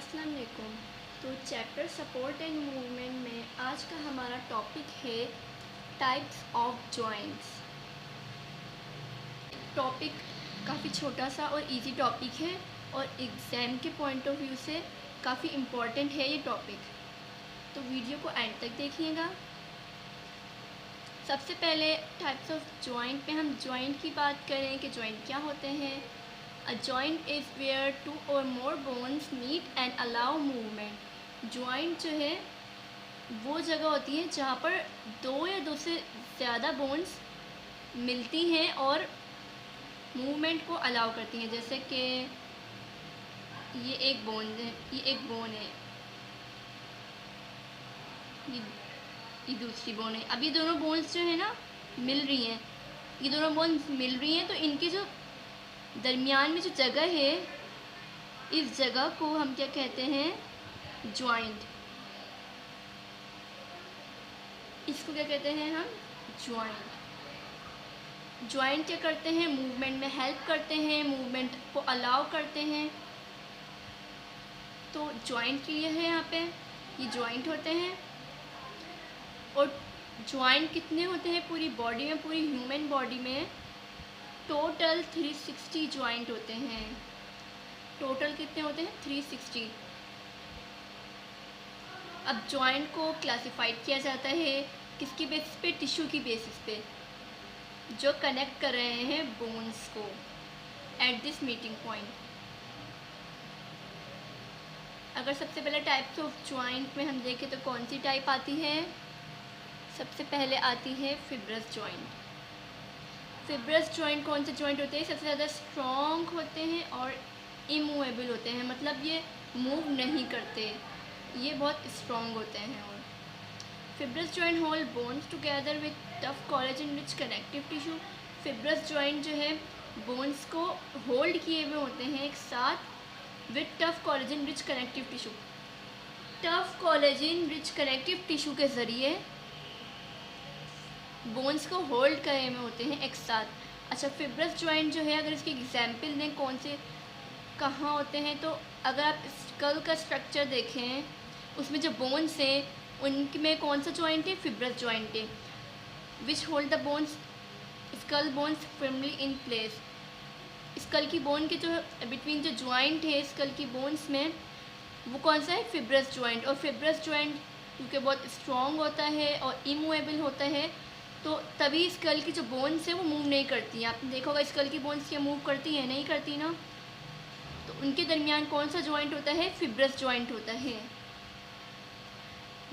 अस्सलाम वालेकुम। तो चैप्टर सपोर्ट एंड मूवमेंट में आज का हमारा टॉपिक है टाइप्स ऑफ जॉइंट्स। टॉपिक काफ़ी छोटा सा और इजी टॉपिक है और एग्ज़ाम के पॉइंट ऑफ व्यू से काफ़ी इम्पॉर्टेंट है ये टॉपिक, तो वीडियो को एंड तक देखिएगा। सबसे पहले टाइप्स ऑफ जॉइंट में हम जॉइंट की बात करें कि जॉइंट क्या होते हैं। A joint is where two or more bones meet and allow movement। Joint जो है वो जगह होती है जहाँ पर दो या दो से ज़्यादा बोन्स मिलती हैं और मूवमेंट को अलाउ करती हैं। जैसे कि ये एक बोन है, ये एक बोन है, ये दूसरी बोन है। अब ये दोनों बोन्स जो है ना मिल रही हैं, ये दोनों बोन्स मिल रही हैं, तो इनके जो दरमियान में जो जगह है, इस जगह को हम क्या कहते हैं, जॉइंट। इसको क्या कहते हैं हम, जॉइंट। जॉइंट क्या करते हैं, मूवमेंट में हेल्प करते हैं, मूवमेंट को अलाउ करते हैं। तो जॉइंट क्लियर है यहाँ पे, ये जॉइंट होते हैं। और जॉइंट कितने होते हैं पूरी बॉडी में, पूरी ह्यूमन बॉडी में टोटल 360 जॉइंट होते हैं। टोटल कितने होते हैं, 360। अब जॉइंट को क्लासिफाइड किया जाता है किसकी बेसिस पे, टिश्यू की बेसिस पे, जो कनेक्ट कर रहे हैं बोन्स को एट दिस मीटिंग पॉइंट। अगर सबसे पहले टाइप्स ऑफ जॉइंट में हम देखें तो कौन सी टाइप आती है, सबसे पहले आती है फिब्रस जॉइंट। फिब्रस जॉइंट कौन से जॉइंट होते हैं, सबसे ज़्यादा स्ट्रॉन्ग होते हैं और इमूवेबल होते हैं, मतलब ये मूव नहीं करते, ये बहुत स्ट्रॉन्ग होते हैं। और fibrous joint hold bones together with tough collagen rich connective tissue. Fibrous joint जो है बोन्स को होल्ड किए हुए होते हैं एक साथ with tough collagen rich connective tissue. Tough collagen rich connective tissue के ज़रिए बोन्स को होल्ड करे हुए होते हैं एक साथ। अच्छा, फिब्रस जॉइंट जो है, अगर इसकी एग्जाम्पल दें कौन से कहाँ होते हैं, तो अगर आप स्कल का स्ट्रक्चर देखें, उसमें जो बोन्स हैं उनमें कौन सा जॉइंट है, फिब्रस जॉइंट है, which hold the bones skull bones firmly in place. Skull की बोन के जो बिटवीन जो जॉइंट है स्कल की बोन्स में, वो कौन सा है, फिब्रस जॉइंट। और फिब्रस जॉइंट क्योंकि बहुत स्ट्रॉन्ग होता है और इमूवेबल होता है, तो तभी स्कल की जो बोन्स है वो मूव नहीं करती हैं। आपने देखा होगा स्कल की बोन्स क्या मूव करती हैं, नहीं करती ना। तो उनके दरमियान कौन सा जॉइंट होता है, फिब्रस जॉइंट होता है,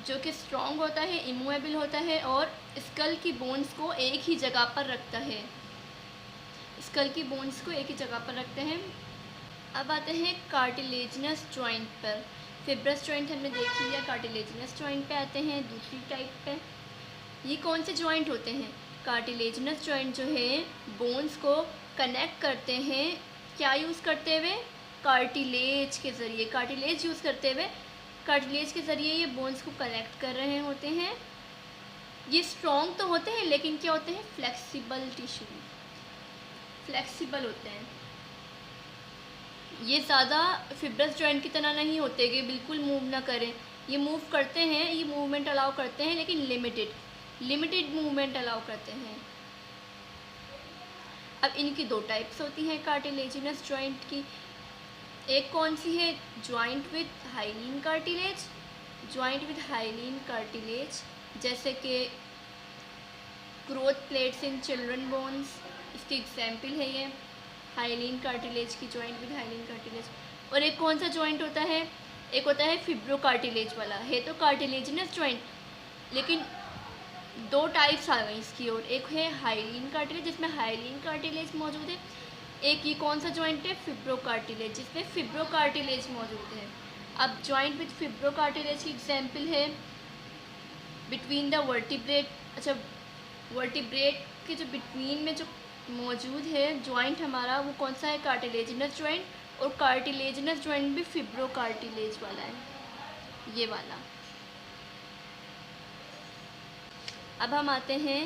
जो कि स्ट्रॉन्ग होता है, इमूवेबल होता है और स्कल की बोन्स को एक ही जगह पर रखता है। स्कल की बोन्स को एक ही जगह पर रखते हैं। अब आते हैं कार्टिलेजिनस जॉइंट पर। फिब्रस जॉइंट हमने देख लिया, कार्टिलेजिनस जॉइंट पे आते हैं, दूसरी टाइप पे। ये कौन से जॉइंट होते हैं, कार्टिलेजिनस जॉइंट जो है बोन्स को कनेक्ट करते हैं, क्या यूज़ करते हुए, कार्टिलेज के ज़रिए, कार्टिलेज यूज़ करते हुए, कार्टिलेज के ज़रिए ये बोन्स को कनेक्ट कर रहे होते हैं। ये स्ट्रॉन्ग तो होते हैं लेकिन क्या होते हैं, फ्लेक्सिबल टिश्यू, फ्लेक्सिबल होते हैं। ये ज़्यादा फिब्रस जॉइंट की तरह नहीं होते कि बिल्कुल मूव ना करें, ये मूव करते हैं, ये मूवमेंट अलाउ करते हैं लेकिन लिमिटेड मूवमेंट अलाउ करते हैं। अब इनकी दो टाइप्स होती हैं कार्टिलेजिनस जॉइंट की। एक कौन सी है, joint with hyaline cartilage. Joint with hyaline cartilage जैसे कि growth plates in children bones, इसकी एग्जाम्पल है ये हाइलीन कार्टिलेज की, जॉइंट विद हाइलीन कार्टिलेज। और एक कौन सा जॉइंट होता है, एक होता है फिब्रो कार्टिलेज वाला, है तो कार्टिलेजिनस जॉइंट लेकिन दो टाइप्स आ गई इसकी ओर। एक है हाइलीन कार्टिलेज जिसमें हाइलीन कार्टिलेज मौजूद है, एक ये कौन सा जॉइंट है, फिब्रो कार्टिलेज जिसमें फिब्रो कार्टिलेज मौजूद है। अब जॉइंट विद फिब्रो कार्टिलेज की एग्जाम्पल है बिटवीन द वर्टिब्रेट। अच्छा, वर्टिब्रेट के जो बिटवीन में जो मौजूद है जॉइंट हमारा, वो कौन सा है, कार्टिलेजिनस जॉइंट। और कार्टिलेजिनस जॉइंट भी फिब्रो कार्टिलेज वाला है, ये वाला। अब हम आते हैं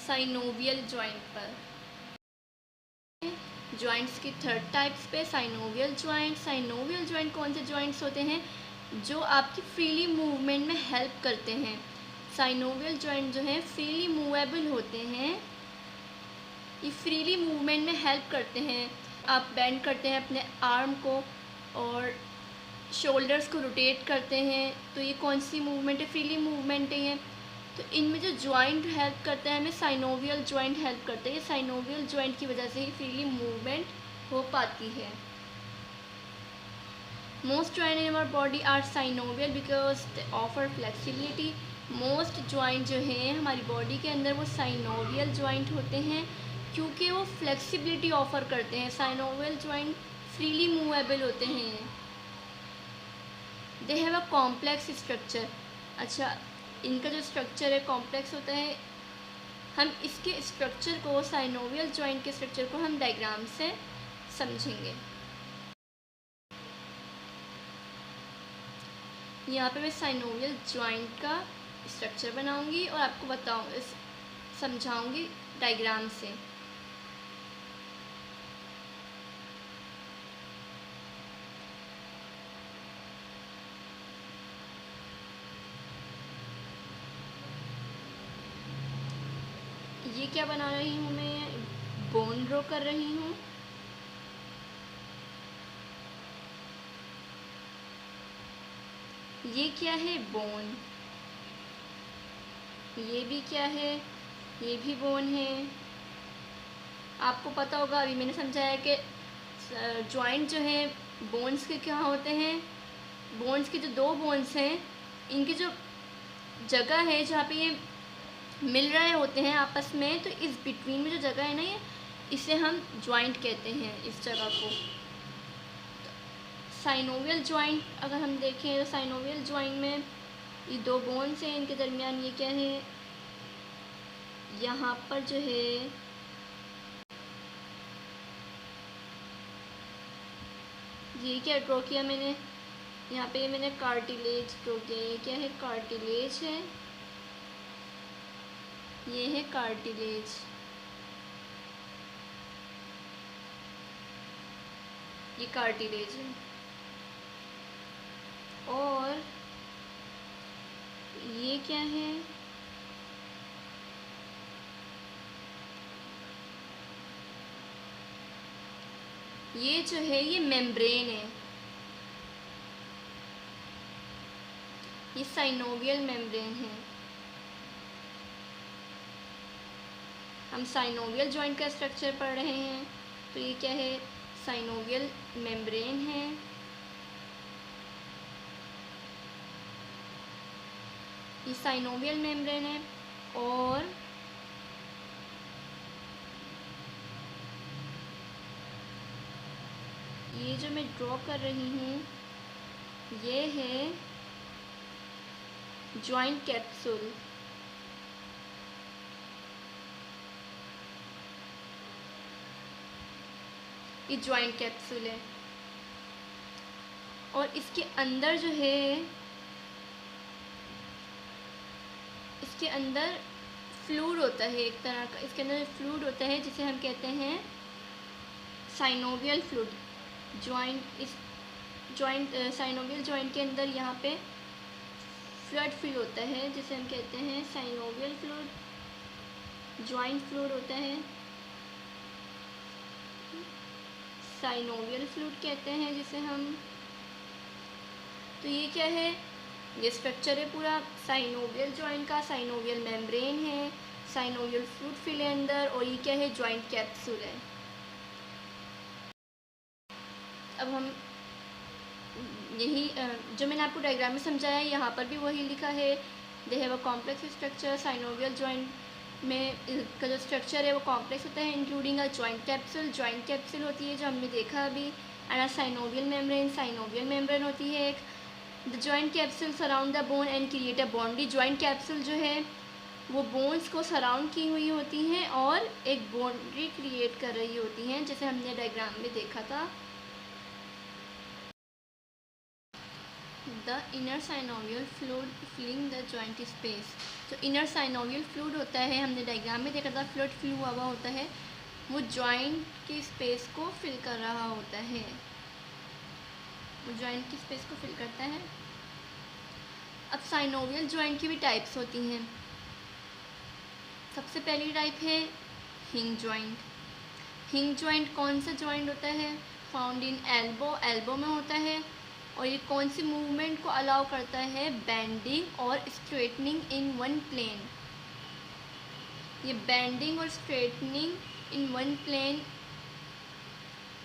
साइनोवियल जॉइंट पर। जॉइंट्स की थर्ड टाइप्स पे साइनोवियल जॉइंट। साइनोवियल जॉइंट कौन से जॉइंट्स होते हैं? जो आपकी फ्रीली मूवमेंट में हेल्प करते हैं। साइनोवियल जॉइंट जो है फ्रीली मूवेबल होते हैं, ये फ्रीली मूवमेंट में हेल्प करते हैं। आप बेंड करते हैं अपने आर्म को और शोल्डर्स को रोटेट करते हैं, तो ये कौन सी मूवमेंट है? फ्रीली मूवमेंट है ये। तो इनमें जो जॉइंट हेल्प करता है हमें, साइनोवियल जॉइंट हेल्प करता है। ये साइनोवियल जॉइंट की वजह से ही फ्रीली मूवमेंट हो पाती है। Most joint in our body are synovial because they offer flexibility. Most joint जो हैं हमारी बॉडी के अंदर वो साइनोवियल जॉइंट होते हैं, क्योंकि वो फ्लेक्सिबिलिटी ऑफर करते हैं। साइनोवियल जॉइंट फ्रीली मूवेबल होते हैं। They have a complex structure. अच्छा, इनका जो स्ट्रक्चर है कॉम्प्लेक्स होता है। हम इसके स्ट्रक्चर को, साइनोवियल जॉइंट के स्ट्रक्चर को हम डायग्राम से समझेंगे। यहाँ पे मैं साइनोवियल जॉइंट का स्ट्रक्चर बनाऊंगी और आपको समझाऊंगी डायग्राम से। ये क्या बना रही हूँ मैं? बोन ड्रॉ कर रही हूँ। ये क्या है? बोन। ये भी क्या है? ये भी बोन है। आपको पता होगा, अभी मैंने समझाया कि जॉइंट जो है बोन्स के क्या होते हैं। बोन्स के जो दो बोन्स हैं, इनकी जो जगह है जहाँ पे ये मिल रहे होते हैं आपस में, तो इस बिटवीन में जो जगह है ना, ये इसे हम जॉइंट कहते हैं, इस जगह को। साइनोवियल जॉइंट अगर हम देखें तो साइनोवियल जॉइंट में ये दो बोन्स हैं, इनके दरमियान ये क्या है? यहाँ पर जो है ये क्या ड्रॉ किया मैंने? यहाँ पे मैंने कार्टिलेज ड्रॉ किया। ये क्या है? कार्टिलेज है। ये है कार्टिलेज। ये कार्टिलेज है। और ये क्या है? ये जो है ये मेम्ब्रेन है। ये साइनोवियल मेम्ब्रेन है। हम साइनोवियल जॉइंट का स्ट्रक्चर पढ़ रहे हैं, तो ये क्या है? साइनोवियल मेम्ब्रेन है। ये साइनोवियल मेम्ब्रेन है। और ये जो मैं ड्रॉ कर रही हूँ ये है जॉइंट कैप्सूल। ये जॉइंट कैप्सूल है। और इसके अंदर जो है, इसके अंदर फ्लूइड होता है एक तरह का। इसके अंदर फ्लूइड होता है जिसे हम कहते हैं साइनोवियल फ्लूइड। साइनोवियल जॉइंट के अंदर यहाँ पे फ्लूइड फील होता है जिसे हम कहते हैं साइनोवियल फ्लूइड। जॉइंट फ्लूइड होता है, साइनोवियल फ्लूइड कहते हैं जिसे हम। तो ये क्या है? ये स्ट्रक्चर है पूरा साइनोवियल जॉइंट का। साइनोवियल मेम्ब्रेन है, साइनोवियल फ्लूइड फील है अंदर, और ये क्या है? जॉइंट कैप्सूल है। अब हम यही जो मैंने आपको डायग्राम में समझाया है, यहाँ पर भी वही लिखा है। They have a complex structure. Synovial joint में का जो स्ट्रक्चर है वो कॉम्प्लेक्स होता है, including a joint capsule. Joint capsule होती है जो हमने देखा अभी। And a synovial membrane. Synovial membrane होती है एक। The joint capsule surround the bone and create a boundary. Joint capsule जो है वो बोन्स को सराउंड की हुई होती हैं और एक बाउंड्री क्रिएट कर रही होती हैं, जैसे हमने डायग्राम में देखा था। The inner synovial fluid filling the joint space. तो इनर साइनोवियल फ्लूइड होता है, हमने डायग्राम में देखा था, फ्लूइड फिल हुआ होता है वो जॉइंट की स्पेस को फिल कर रहा होता है, वो जॉइंट की स्पेस को फिल करता है। अब साइनोवियल जॉइंट की भी टाइप्स होती हैं। सबसे पहली टाइप है हिंग जॉइंट। हिंग जॉइंट कौन सा जॉइंट होता है? फाउंड इन एल्बो, एल्बो में होता है। और ये कौन सी मूवमेंट को अलाउ करता है? बेंडिंग और स्ट्रेटनिंग इन वन प्लेन। ये बेंडिंग और straightening in one plane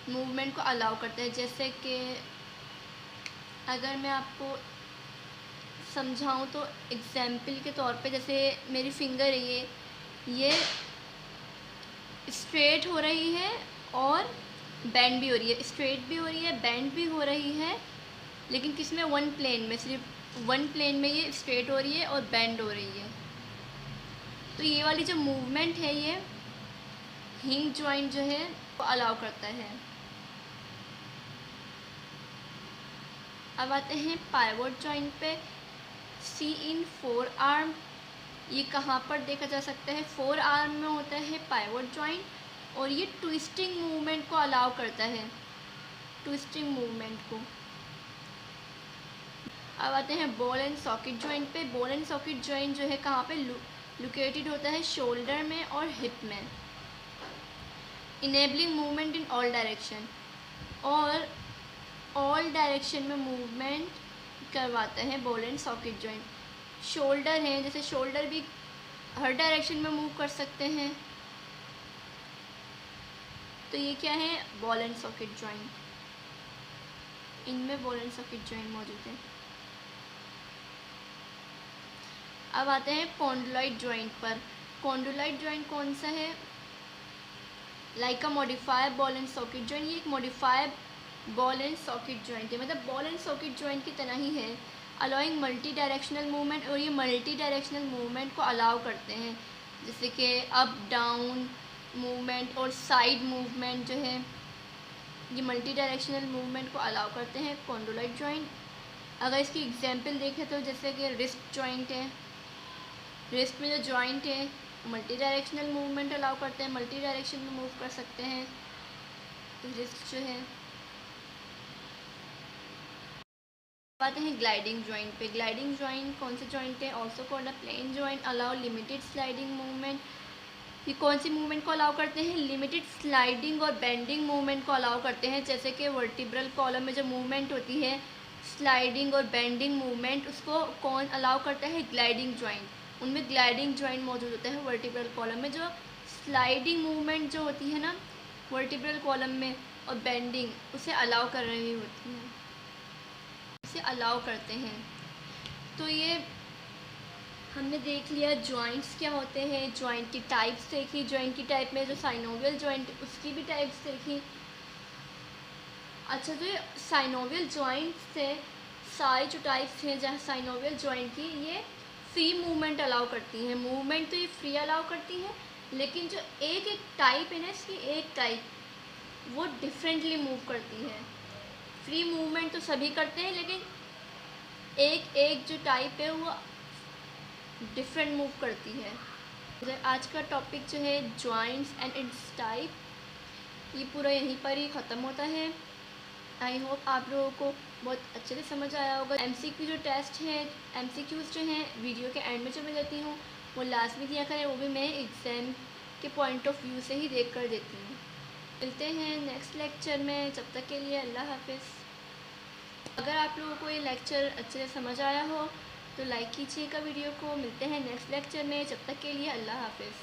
movement को अलाउ करता है। जैसे कि अगर मैं आपको समझाऊं तो एग्जाम्पल के तौर पे, जैसे मेरी फिंगर है, ये स्ट्रेट हो रही है और बेंड भी हो रही है, स्ट्रेट भी हो रही है, बेंड भी हो रही है, लेकिन किस में? वन प्लेन में, सिर्फ वन प्लेन में ये स्ट्रेट हो रही है और बेंड हो रही है। तो ये वाली जो मूवमेंट है ये हिंग जॉइंट जो है वो अलाउ करता है। अब आते हैं पाइवोट जॉइंट पे। सी इन फोर आर्म, ये कहाँ पर देखा जा सकता है? फोर आर्म में होता है पाइवोट जॉइंट, और ये ट्विस्टिंग मूवमेंट को अलाउ करता है, ट्विस्टिंग मूवमेंट को। अब आते हैं बॉल एंड सॉकेट जॉइंट पे। बॉल एंड सॉकेट जॉइंट जो है कहाँ पे लोकेटेड होता है? शोल्डर में और हिप में। Enabling movement in all direction, और ऑल डायरेक्शन में मूवमेंट करवाता है ball and socket joint. Shoulder है, जैसे शोल्डर भी हर डायरेक्शन में मूव कर सकते हैं, तो ये क्या है? Ball and socket joint. इनमें बॉल एंड सॉकेट जॉइंट मौजूद है। अब आते हैं कॉन्डोलाइट जॉइंट पर। कॉन्डोलाइट जॉइंट कौन सा है? Like a modified ball and socket joint. ये एक modified ball and socket joint है, मतलब बॉल एंड सॉकेट जॉइंट की तरह ही है, अलाउइंग मल्टी डायरेक्शनल मूवमेंट। और ये मल्टी डायरेक्शनल मूवमेंट को अलाउ करते हैं, जैसे कि अप डाउन मूवमेंट और साइड मूवमेंट जो है, ये मल्टी डायरेक्शनल मूवमेंट को अलाउ करते हैं कॉन्डोलाइट जॉइंट। अगर इसकी एग्जांपल देखें तो जैसे कि रिस्ट जॉइंट है, रिस्ट में जो जॉइंट है मल्टी डायरेक्शनल मूवमेंट अलाउ करते हैं, मल्टी डायरेक्शन में मूव कर सकते हैं रिस्ट जो है। बात है ग्लाइडिंग जॉइंट पे। ग्लाइडिंग जॉइंट कौन सा जॉइंट है? Also called a plane joint, allow limited sliding movement. ये कौन सी मूवमेंट को अलाउ करते हैं? लिमिटेड स्लाइडिंग और बेंडिंग मूवमेंट को अलाउ करते हैं। जैसे कि वर्टिब्रल कॉलम में जो मूवमेंट होती है स्लाइडिंग और बेंडिंग मूवमेंट, उसको कौन अलाउ करता है? Gliding joint. उनमें ग्लाइडिंग जॉइंट मौजूद होता है वर्टिब्रल कॉलम में। जो स्लाइडिंग मूवमेंट जो होती है ना वर्टिब्रल कॉलम में, और बेंडिंग, उसे अलाउ कर रही होती है, उसे अलाउ करते हैं। तो ये हमने देख लिया जॉइंट्स क्या होते हैं, जॉइंट की टाइप्स देखी, जॉइंट की टाइप में जो साइनोवियल जॉइंट उसकी भी टाइप्स देखी। अच्छा, जो साइनोवियल जॉइंट से सारी जो टाइप्स हैं जहाँ साइनोवियल जॉइंट की, ये फ्री मूवमेंट अलाउ करती हैं। मूवमेंट तो ये फ्री अलाउ करती हैं, लेकिन जो एक एक टाइप है ना इसकी, एक टाइप वो डिफरेंटली मूव करती है। फ्री मूवमेंट तो सभी करते हैं, लेकिन एक एक जो टाइप है वो डिफरेंट मूव करती है। आज का टॉपिक जो है जॉइंट्स एंड इट्स टाइप, ये पूरा यहीं पर ही ख़त्म होता है। आई होप आप लोगों को बहुत अच्छे से समझ आया होगा। एमसीक्यू जो टेस्ट है, एमसीक्यूज़ जो हैं वीडियो के एंड में जो मैं देती हूँ वो लाजमी दिया करें, वो भी मैं एग्ज़ाम के पॉइंट ऑफ व्यू से ही देख कर देती हूँ। मिलते हैं नेक्स्ट लेक्चर में, जब तक के लिए अल्लाह हाफिज़। अगर आप लोगों को ये लेक्चर अच्छे से समझ आया हो तो लाइक कीजिएगा वीडियो को। मिलते हैं नेक्स्ट लेक्चर में, जब तक के लिए अल्लाह हाफिज़।